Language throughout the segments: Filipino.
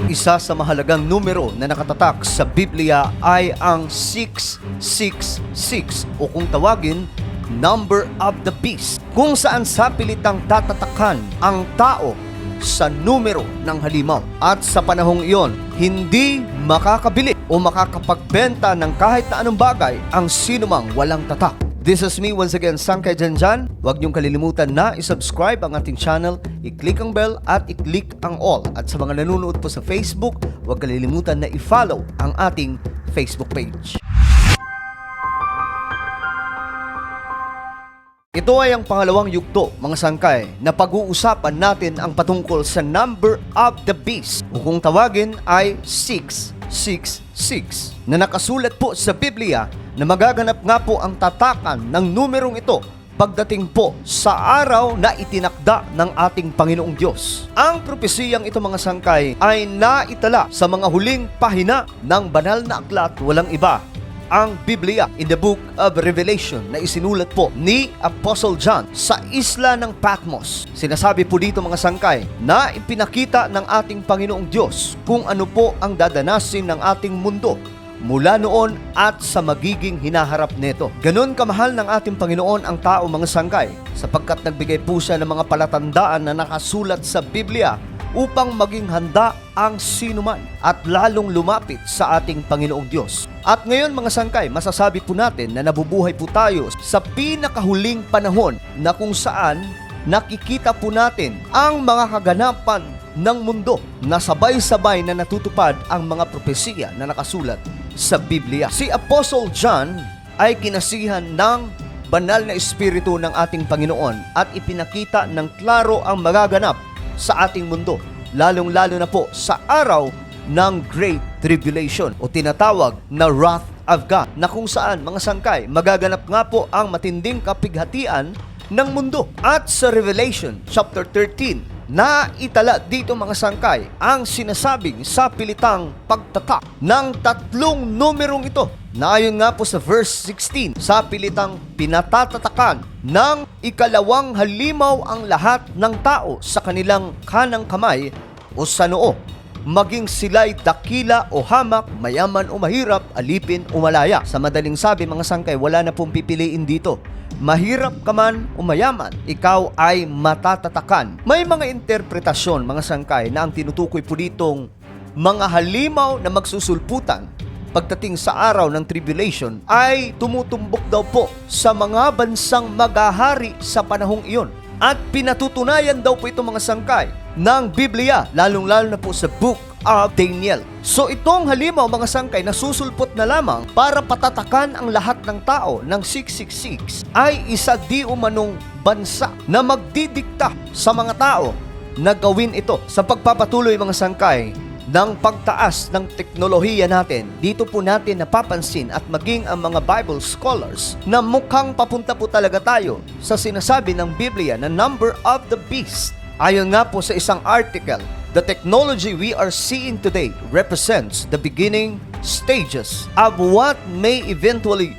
Isa sa mahalagang numero na nakatatak sa Biblia ay ang 666 o kung tawagin, number of the beast, kung saan sa pilitang tatatakan ang tao sa numero ng halimaw. At sa panahong iyon, hindi makakabili o makakapagbenta ng kahit na anong bagay ang sinumang walang tatak. This is me once again, Sangkay Janjan. Huwag niyong kalilimutan na isubscribe ang ating channel, i-click ang bell at i-click ang all. At sa mga nanonood po sa Facebook, huwag kalilimutan na i-follow ang ating Facebook page. Ito ay ang pangalawang yugto, mga sangkay, na pag-uusapan natin ang patungkol sa number of the beast o kung tawagin ay 666 na nakasulat po sa Biblia na magaganap nga po ang tatakan ng numerong ito pagdating po sa araw na itinakda ng ating Panginoong Diyos. Ang propesiyang ito, mga sangkay, ay naitala sa mga huling pahina ng banal na aklat, walang iba, ang Biblia in the book of Revelation na isinulat po ni Apostle John sa isla ng Patmos. Sinasabi po dito, mga sangkay, na ipinakita ng ating Panginoong Diyos kung ano po ang dadanasin ng ating mundo mula noon at sa magiging hinaharap nito. Ganon kamahal ng ating Panginoon ang tao, mga sangkay, sapagkat nagbigay po siya ng mga palatandaan na nakasulat sa Biblia upang maging handa ang sinuman at lalong lumapit sa ating Panginoong Diyos. At ngayon, mga sangkay, masasabi po natin na nabubuhay po tayo sa pinakahuling panahon na kung saan nakikita po natin ang mga kaganapan ng mundo na sabay-sabay na natutupad ang mga propesiya na nakasulat sa Biblia. Si Apostle John ay kinasihan ng banal na espiritu ng ating Panginoon at ipinakita ng klaro ang magaganap sa ating mundo, lalong-lalo na po sa araw ng Great Tribulation o tinatawag na Wrath of God, na kung saan, mga sangkay, magaganap nga po ang matinding kapighatian ng mundo. At sa Revelation chapter 13, na itala dito, mga sangkay, ang sinasabing sa pilitang pagtatak ng tatlong numerong ito, na ayon nga po sa verse 16, sa pilitang pinatatatakan ng ikalawang halimaw ang lahat ng tao sa kanilang kanang kamay o sa noo, maging sila'y dakila o hamak, mayaman o mahirap, alipin o malaya. Sa madaling sabi, mga sangkay, wala na pong pipiliin dito. Mahirap ka man o mayaman, ikaw ay matatatakan. May mga interpretasyon, mga sangkay, na ang tinutukoy po ditong mga halimaw na magsusulputan pagdating sa araw ng tribulation ay tumutumbok daw po sa mga bansang maghahari sa panahong iyon. At pinatutunayan daw po ito, mga sangkay, ng Biblia, lalong-lalo na po sa book of Daniel. So itong halimaw, mga sangkay, na susulpot na lamang para patatakan ang lahat ng tao ng 666 ay isa di umanong bansa na magdidikta sa mga tao na gawin ito sa pagpapatuloy, mga sangkay, ng pagtaas ng teknolohiya natin. Dito po natin napapansin at maging ang mga Bible scholars na mukhang papunta po talaga tayo sa sinasabi ng Biblia na number of the beast. Ayon nga po sa isang article, the technology we are seeing today represents the beginning stages of what may eventually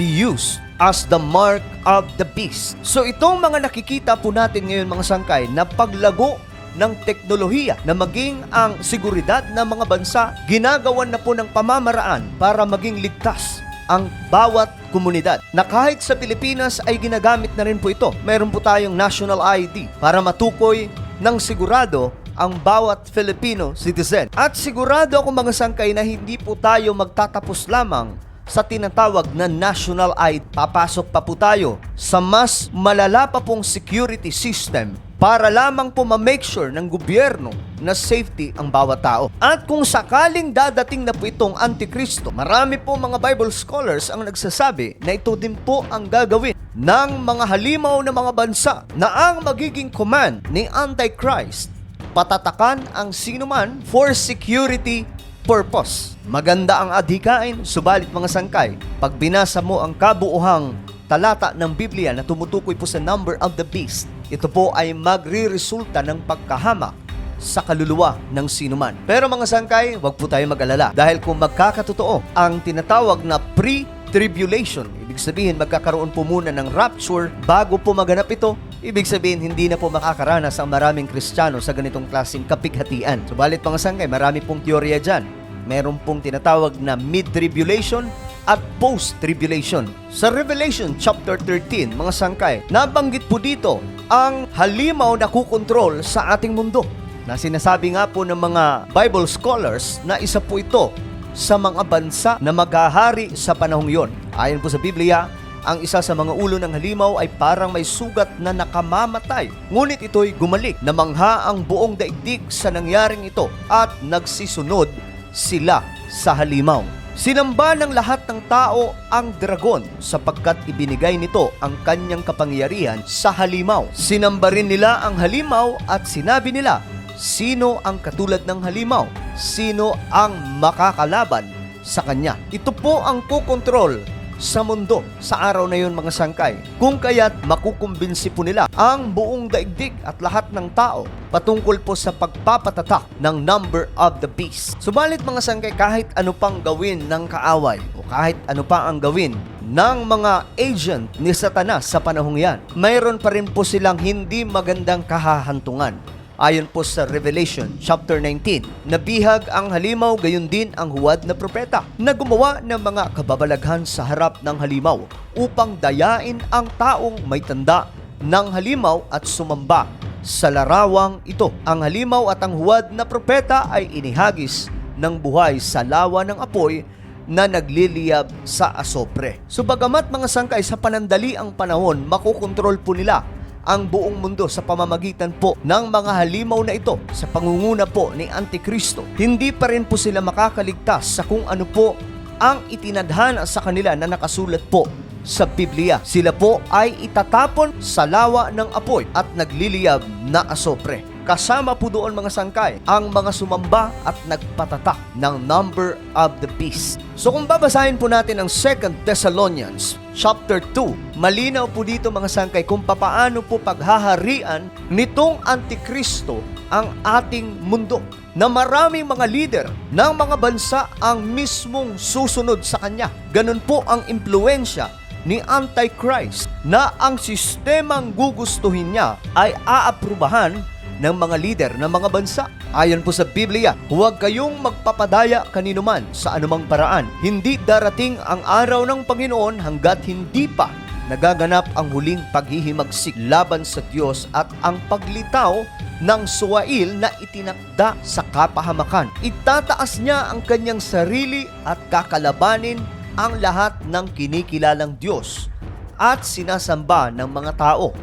be used as the mark of the beast. So itong mga nakikita po natin ngayon, mga sangkay, na paglago ng teknolohiya na maging ang seguridad ng mga bansa, ginagawan na po ng pamamaraan para maging ligtas ang bawat komunidad. Na kahit sa Pilipinas ay ginagamit na rin po ito. Meron po tayong national ID para matukoy ng sigurado ang bawat Filipino citizen. At sigurado ako, mga sangkay, na hindi po tayo magtatapos lamang sa tinatawag na national ID. Papasok pa po tayo sa mas malala pa pong security system para lamang po ma-make sure ng gobyerno na safety ang bawat tao. At kung sakaling dadating na po itong Antikristo, marami po mga Bible scholars ang nagsasabi na ito din po ang gagawin ng mga halimaw na mga bansa na ang magiging command ni Antichrist, patatakan ang sinuman for security purpose. Maganda ang adhikain, subalit, mga sangkay, pag binasa mo ang kabuuhang talata ng Biblia na tumutukoy po sa number of the beast, ito po ay magre-resulta ng pagkahamak sa kaluluwa ng sinuman. Pero, mga sangkay, huwag po tayo mag-alala, dahil kung magkakatotoo ang tinatawag na pre-tribulation, ibig sabihin magkakaroon po muna ng rapture bago po maganap ito, Ibig sabihin, hindi na po makakaranas ang maraming Kristiyano sa ganitong klaseng kapighatian. Subalit mga sangkay, marami pong teorya dyan. Meron pong tinatawag na mid-tribulation at post-tribulation. Sa Revelation chapter 13, mga sangkay, nabanggit po dito ang halimaw na kukontrol sa ating mundo. Na sinasabi nga po ng mga Bible scholars na isa po ito sa mga bansa na maghahari sa panahong yon. Ayon po sa Biblia, ang isa sa mga ulo ng halimaw ay parang may sugat na nakamamatay. Ngunit ito'y gumalik na mangha ang buong daigdig sa nangyaring ito at nagsisunod sila sa halimaw. Sinamba ng lahat ng tao ang dragon sapagkat ibinigay nito ang kanyang kapangyarihan sa halimaw. Sinamba rin nila ang halimaw at sinabi nila, sino ang katulad ng halimaw? Sino ang makakalaban sa kanya? Ito po ang kukontrol sa mundo sa araw na yun, mga sangkay. Kung kaya't makukumbinsi po nila ang buong daigdig at lahat ng tao patungkol po sa pagpapatatak ng number of the beast. Subalit mga sangkay, kahit ano pang gawin ng kaaway o kahit ano pa ang gawin ng mga agent ni Satanas sa panahong yan, mayroon pa rin po silang hindi magandang kahahantungan. Ayon po sa Revelation chapter 19, nabihag ang halimaw gayon din ang huwad na propeta na gumawa ng mga kababalaghan sa harap ng halimaw upang dayain ang taong may tanda ng halimaw at sumamba sa larawang ito. Ang halimaw at ang huwad na propeta ay inihagis ng buhay sa lawa ng apoy na nagliliyab sa asopre. So bagamat mga sangkay, sa panandali ang panahon, makukontrol po nila ang buong mundo sa pamamagitan po ng mga halimaw na ito sa pangunguna po ni Antikristo. Hindi pa rin po sila makakaligtas sa kung ano po ang itinadhana sa kanila na nakasulat po sa Biblia. Sila po ay itatapon sa lawa ng apoy at nagliliyab na asopre. Kasama po doon mga sangkay ang mga sumamba at nagpatatak ng number of the beast. So kung babasahin po natin ang 2 Thessalonians chapter 2, malinaw po dito mga sangkay kung papaano po paghaharian nitong Antikristo ang ating mundo. Na maraming mga leader ng mga bansa ang mismong susunod sa kanya. Ganun po ang impluensya ni Antichrist na ang sistemang gugustuhin niya ay aaprubahan ng mga leader ng mga bansa. Ayon po sa Biblia, huwag kayong magpapadaya kaninuman sa anumang paraan. Hindi darating ang araw ng Panginoon hanggat hindi pa nagaganap ang huling paghihimagsik laban sa Diyos at ang paglitaw ng suwail na itinakda sa kapahamakan. Itataas niya ang kanyang sarili at kakalabanin ang lahat ng kinikilalang Diyos at sinasamba ng mga tao.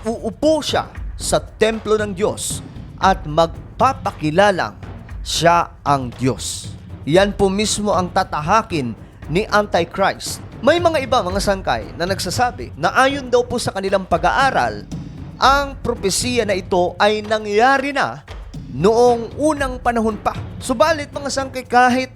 Uupo siya sa templo ng Diyos at magpapakilalang siya ang Diyos. Yan po mismo ang tatahakin ni Antichrist. May mga iba mga sangkay na nagsasabi na ayon daw po sa kanilang pag-aaral, ang propesiya na ito ay nangyari na noong unang panahon pa. Subalit mga sangkay, kahit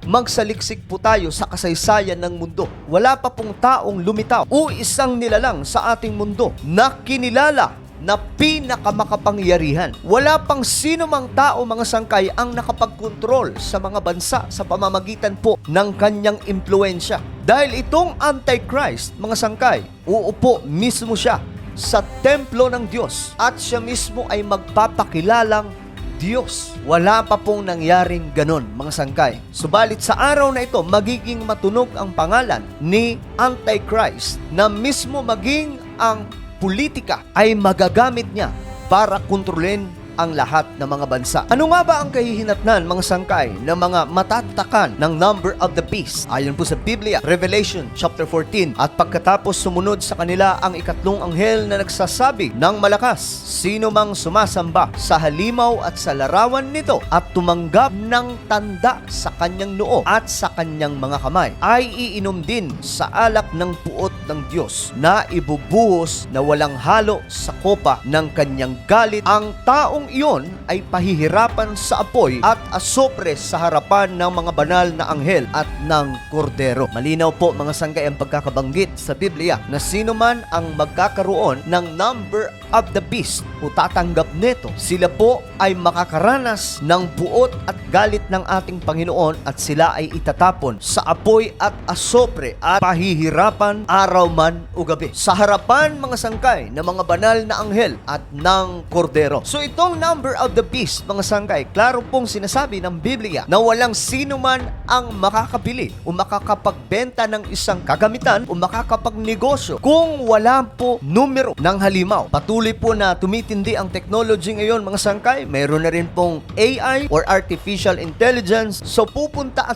magsaliksik po tayo sa kasaysayan ng mundo, wala pa pong taong lumitaw o isang nilalang sa ating mundo na kinilala na pinakamakapangyarihan. Wala pang sino mang tao mga sangkay ang nakapagkontrol sa mga bansa sa pamamagitan po ng kanyang impluensya. Dahil itong Antichrist, mga sangkay, uupo mismo siya sa templo ng Diyos at siya mismo ay magpapakilalang Diyos. Wala pa pong nangyaring ganon, mga sangkay. Subalit sa araw na ito, magiging matunog ang pangalan ni Antichrist na mismo maging ang politika ay magagamit niya para kontrolin ang lahat ng mga bansa. Ano nga ba ang kahihinatnan, mga sangkay, ng mga matatakan ng number of the beast? Ayon po sa Biblia, Revelation chapter 14, at pagkatapos sumunod sa kanila ang ikatlong anghel na nagsasabi ng malakas, sino mang sumasamba sa halimaw at sa larawan nito at tumanggap ng tanda sa kanyang noo at sa kanyang mga kamay ay iinom din sa alak ng puot ng Diyos na ibubuhos na walang halo sa kopa ng kanyang galit. Ang taong numerong iyon ay pahihirapan sa apoy at asopre sa harapan ng mga banal na anghel at ng kordero. Malinaw po mga sanggay ang pagkakabanggit sa Biblia na sino man ang magkakaroon ng number of the beast o tatanggap nito, sila po ay makakaranas ng buot at galit ng ating Panginoon at sila ay itatapon sa apoy at asopre at pahihirapan araw man o gabi sa harapan mga sangkay ng mga banal na anghel at ng kordero. So itong number of the beast mga sangkay, klaro pong sinasabi ng Biblia na walang sino man ang makakabili o makakapagbenta ng isang kagamitan o makakapagnegosyo kung wala po numero ng halimaw. Patuloy po na tumitindi ang technology ngayon mga sangkay. Mayroon na rin pong AI or artificial intelligence. So pupunta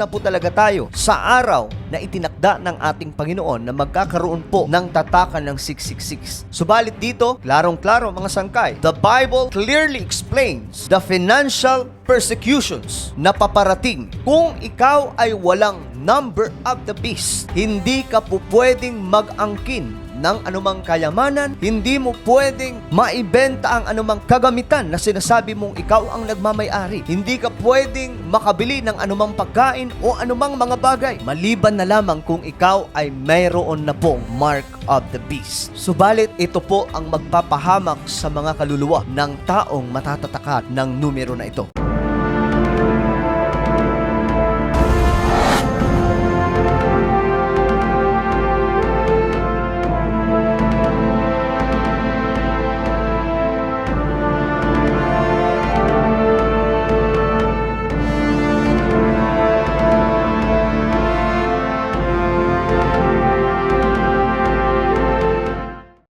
po talaga tayo sa araw na itinakda ng ating Panginoon na magkakaroon po ng tatakan ng 666. Subalit dito, klarong-klaro mga sangkay, the Bible clearly explains the financial persecutions na paparating kung ikaw ay walang number of the beast. Hindi ka po pwedeng mag-angkin ng anumang kayamanan, hindi mo pwedeng maibenta ang anumang kagamitan na sinasabi mong ikaw ang nagmamay-ari. Hindi ka pwedeng makabili ng anumang pagkain o anumang mga bagay, maliban na lamang kung ikaw ay mayroon na pong mark of the beast. Subalit, ito po ang magpapahamak sa mga kaluluwa ng taong matatatakat ng numero na ito.